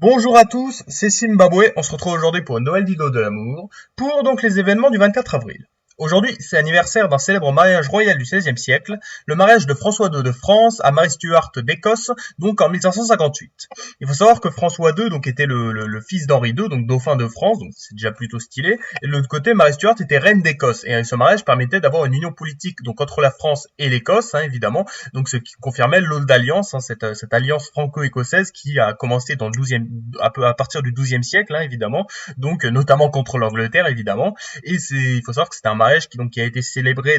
Bonjour à tous, c'est Zimbabwe. On se retrouve aujourd'hui pour une nouvelle vidéo de l'amour, pour donc les événements du 24 avril. Aujourd'hui, c'est l'anniversaire d'un célèbre mariage royal du XVIe siècle, le mariage de François II de France à Marie Stuart d'Écosse, donc en 1558. Il faut savoir que François II donc était le fils d'Henri II, donc dauphin de France, donc c'est déjà plutôt stylé. Et de l'autre côté, Marie Stuart était reine d'Écosse, et ce mariage permettait d'avoir une union politique donc entre la France et l'Écosse, évidemment, donc ce qui confirmait l'Old Alliance, cette alliance franco-écossaise qui a commencé dans le 12e, à partir du XIIe siècle, évidemment, donc notamment contre l'Angleterre, évidemment. Et il faut savoir que c'était un mariage qui a été célébré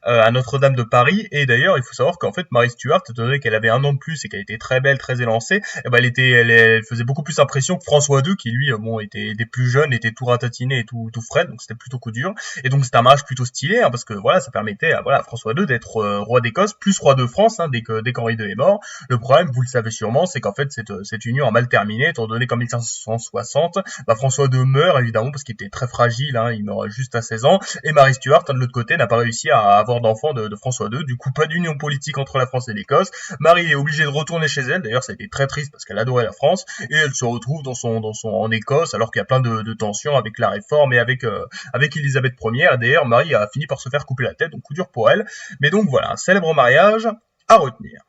à Notre-Dame de Paris. Et d'ailleurs, il faut savoir qu'en fait, Marie Stuart, étant donné qu'elle avait un an de plus et qu'elle était très belle, très élancée, elle faisait beaucoup plus impression que François II, qui lui, était plus jeune, était tout ratatiné et tout frais, donc c'était plutôt coup dur. Et donc c'était un mariage plutôt stylé, parce que voilà, ça permettait à François II d'être roi d'Écosse plus roi de France, dès qu'Henri II est mort. Le problème, vous le savez sûrement, c'est qu'en fait cette union a mal terminé, étant donné qu'en 1560, François II meurt évidemment parce qu'il était très fragile, il meurt juste à 16 ans. Et Marie Stuart, de l'autre côté, n'a pas réussi à avoir d'enfant de François II. Du coup, pas d'union politique entre la France et l'Écosse. Marie est obligée de retourner chez elle. D'ailleurs, ça a été très triste parce qu'elle adorait la France. Et elle se retrouve en Écosse, alors qu'il y a plein de tensions avec la Réforme et avec Élisabeth Ier. D'ailleurs, Marie a fini par se faire couper la tête, donc coup dur pour elle. Mais donc voilà, un célèbre mariage à retenir.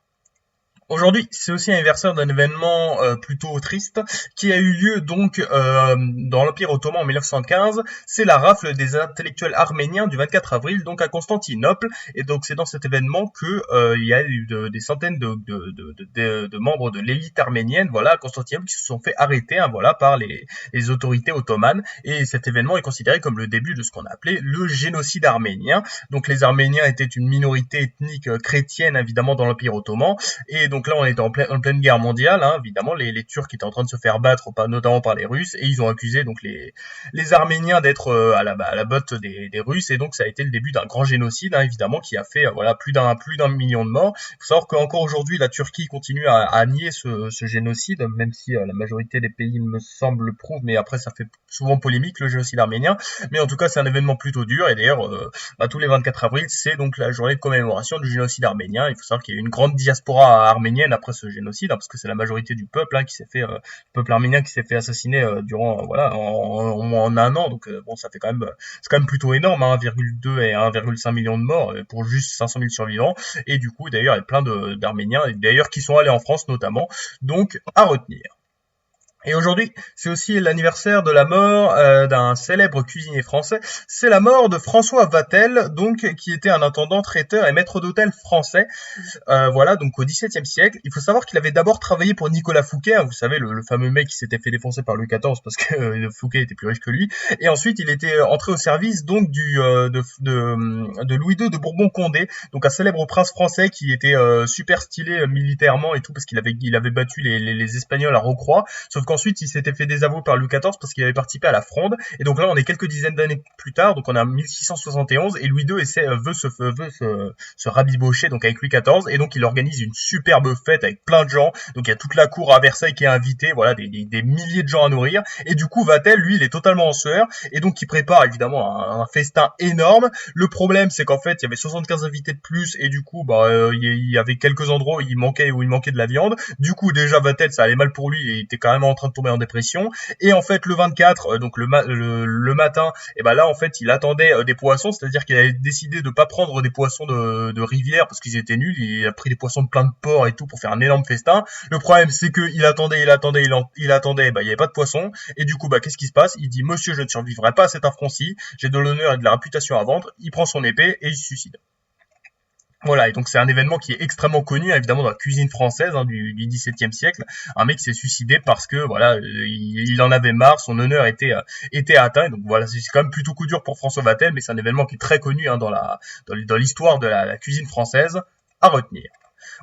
Aujourd'hui, c'est aussi l'anniversaire d'un événement plutôt triste qui a eu lieu dans l'Empire ottoman en 1915. C'est la rafle des intellectuels arméniens du 24 avril, donc à Constantinople. Et donc c'est dans cet événement que il y a eu des centaines de membres de l'élite arménienne, à Constantinople, qui se sont fait arrêter, par les autorités ottomanes. Et cet événement est considéré comme le début de ce qu'on a appelé le génocide arménien. Donc les Arméniens étaient une minorité ethnique chrétienne, évidemment, dans l'Empire ottoman. Et donc là, on était en pleine guerre mondiale, évidemment, les Turcs étaient en train de se faire battre, notamment par les Russes, et ils ont accusé donc les Arméniens d'être à la botte des Russes, et donc ça a été le début d'un grand génocide, évidemment, qui a fait plus d'un million de morts. Il faut savoir qu'encore aujourd'hui, la Turquie continue à nier ce génocide, même si la majorité des pays, me semble, le prouvent, mais après ça fait souvent polémique, le génocide arménien. Mais en tout cas, c'est un événement plutôt dur, et d'ailleurs, tous les 24 avril, c'est donc la journée de commémoration du génocide arménien. Il faut savoir qu'il y a eu une grande diaspora arménienne après ce génocide, parce que c'est la majorité du peuple qui s'est fait, le peuple arménien qui s'est fait assassiner durant en un an. Donc ça fait c'est quand même plutôt énorme, 1,2 et 1,5 million de morts pour juste 500 000 survivants. Et du coup, d'ailleurs, il y a plein d'Arméniens, d'ailleurs, qui sont allés en France notamment, donc à retenir. Et aujourd'hui, c'est aussi l'anniversaire de la mort d'un célèbre cuisinier français. C'est la mort de François Vatel, donc qui était un intendant, traiteur et maître d'hôtel français. Donc au XVIIe siècle. Il faut savoir qu'il avait d'abord travaillé pour Nicolas Fouquet, vous savez, le fameux mec qui s'était fait défoncer par Louis XIV parce que Fouquet était plus riche que lui. Et ensuite, il était entré au service donc de Louis II de Bourbon-Condé, donc un célèbre prince français qui était super stylé militairement et tout parce qu'il avait battu les Espagnols à Rocroi. Sauf qu'ensuite, il s'était fait désavouer par Louis XIV parce qu'il avait participé à la Fronde. Et donc là, on est quelques dizaines d'années plus tard, donc on est en 1671, et Louis II veut se rabibocher donc avec Louis XIV, et donc il organise une superbe fête avec plein de gens. Donc il y a toute la cour à Versailles qui est invitée, des milliers de gens à nourrir. Et du coup, Vatel, lui, il est totalement en sueur, et donc il prépare évidemment un festin énorme. Le problème, c'est qu'en fait, il y avait 75 invités de plus, et du coup, il y avait quelques endroits où il manquait de la viande. Du coup, déjà, Vatel, ça allait mal pour lui, et il était carrément en train de tomber en dépression. Et en fait, le 24, donc le matin, et là, en fait, il attendait des poissons, c'est-à-dire qu'il avait décidé de pas prendre des poissons de rivière parce qu'ils étaient nuls. Il a pris des poissons de plein de ports et tout pour faire un énorme festin. Le problème, c'est que il attendait, il y avait pas de poissons. Et du coup, qu'est-ce qui se passe? Il dit, monsieur, je ne survivrai pas à cet affront-ci. J'ai de l'honneur et de la réputation à vendre. Il prend son épée et il se suicide. Voilà, et donc c'est un événement qui est extrêmement connu, évidemment, dans la cuisine française du XVIIe siècle. Un mec s'est suicidé parce que il en avait marre, son honneur était atteint. Et donc voilà, c'est quand même plutôt coup dur pour François Vatel, mais c'est un événement qui est très connu dans l'histoire de la cuisine française à retenir.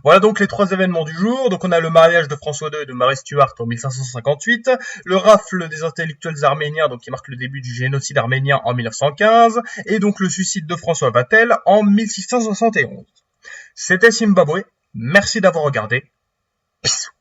Voilà donc les trois événements du jour. Donc on a le mariage de François II et de Marie Stuart en 1558, le rafle des intellectuels arméniens, donc qui marque le début du génocide arménien en 1915, et donc le suicide de François Vatel en 1671. C'était Zimbabwe. Merci d'avoir regardé. Bisous.